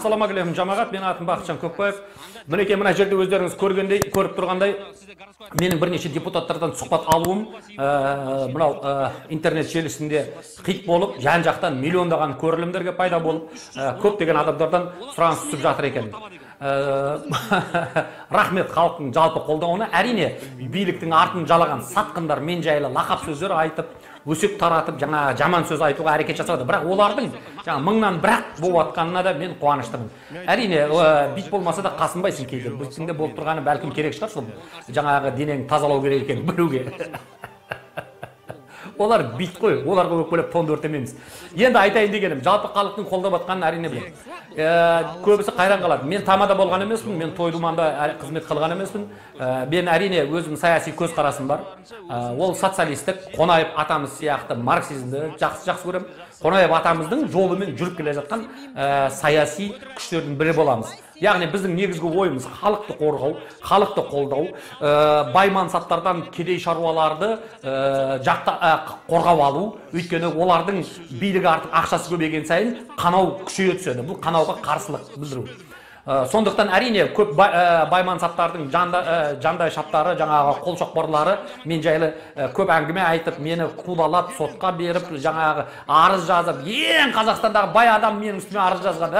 Ассалаумағалейкум жамағат, мен атым Бақытжан Көпбаев. Мінекей мына жерде өздеріңіз көріп тұрғандай, менің бірнеше депутаттардан сұхбат алуым мынау интернет желісінде хит болып, жан-жақтан миллиондаған көрілімдерге пайда болып, көптеген адамдардан сұраныс түсіп жатыр екен. Рахмет халықтың жалпы қолдауына. Әрине биліктің артын жалаған сатқындар мен жайлы лақап сөздер айтып, өсек таратып, жаңа жаман сөз айтуға әрекет жасады. Бірақ олардың жаңа мыңнан бірақ болып атқанына да мен қуаныштымын. Әрине бит болмаса да қасынбайсың кейде. Біздің де болып тұрғаны бәлкім керек шығар, сол жаңағы денең тазалау керек екен білуге. Олар бит қой, оларға өкпелеп тонды өртемейміз. Енді айтайын дегенім, жалпы халықтың қолдап атқанын әрине білем. Көбісі қайран қалады. Мен тамада болған емеспін, мен той-думанда қызмет қылған емеспін. Мен әрине өзім саяси көзқарасым бар. Ол социалистік, Қонаев атамыз сияқты марксизмді жақсы көрем. Қонаев атамыздың жолымен жүріп келе жатқан саяси күштердің бірі боламыз. Яғни біздің негізгі ойымыз халықты қорғау, халықты қолдау, бай-мансаптардан кедей шаруаларды қорғап алу. Өйткені олардың билігі артық ақшасы көбейген сайын қанау күшейе түседі. Бұл қанауға қарсылық білдіру. Сондықтан әрине көп бай-мансаптардың жандай шаптары, жаңағы қол шоқпарлары мен жайлы көп әңгіме айтып, мені қудалап, сотқа беріп, жаңағы арыз жазып, ең Қазақстандағы бай адам менің үстіме арыз жазған.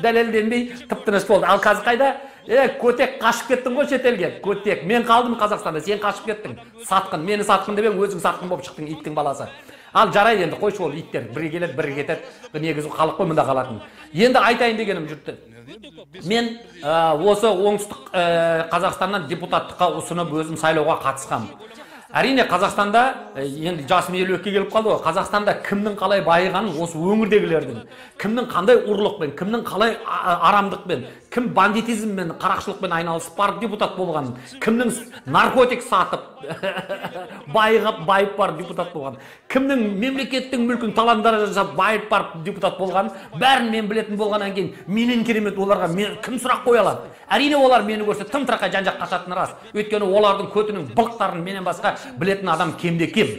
Дәлелденбей тып-тыныш болды. Ал қазір қайда? Көтек қашып кеттің ғой шетелге. Көтек, мен қалдым Қазақстанда, сен қашып кеттің. Сатқын, мені сатқын деп өзің сатқын болып шықтың, иттің баласы. Ал жарайды енді, қойшы ол иттер, бірі келеді, бірі кетеді. Негізі халық қой мұнда қалатын. Енді айтайын дегенім жұртты. Мен осы оңтүстік Қазақстаннан депутаттыққа ұсынып өзім сайлауға қатысқам. Әрине Қазақстанда, енді жасым 50-ке келіп қалды ғой, Қазақстанда кімнің қалай байығанын осы өңірдегілердің, кімнің қандай ұрлықпен, кімнің қалай арамдықпен, кім бандитизммен, қарақшылықпен айналысып барып депутат болғанын, кімнің наркотик сатып, байып барып депутат болған, кімнің мемлекеттің мүлкін талан-тараж жасап байып барып депутат болған, бәрін мен білетін болғаннан кейін менен керемет оларға кім сұрақ қоя алады? Әрине олар мені көрсе тым-тырақай жан-жақ қашатыны рас. Өйткені олардың көтінің былықтарын менен басқа білетін адам кемде кем.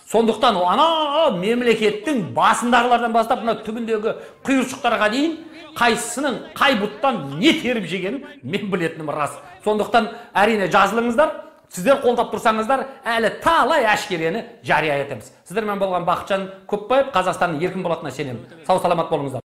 Сондықтан ана мемлекеттің басындағылардан бастап мына түбіндегі құйыршықтарға дейін қайсының қай бұттан не теріп жегенін мен білетінім рас. Сондықтан әрине жазылыңыздар. Сіздер қолдап тұрсаңыздар, әлі талай әшкерені жария етеміз. Сіздермен болған Бақытжан Көпбаев, Қазақстанның еркін болатынына сенемін. Сау саламат болыңыздар.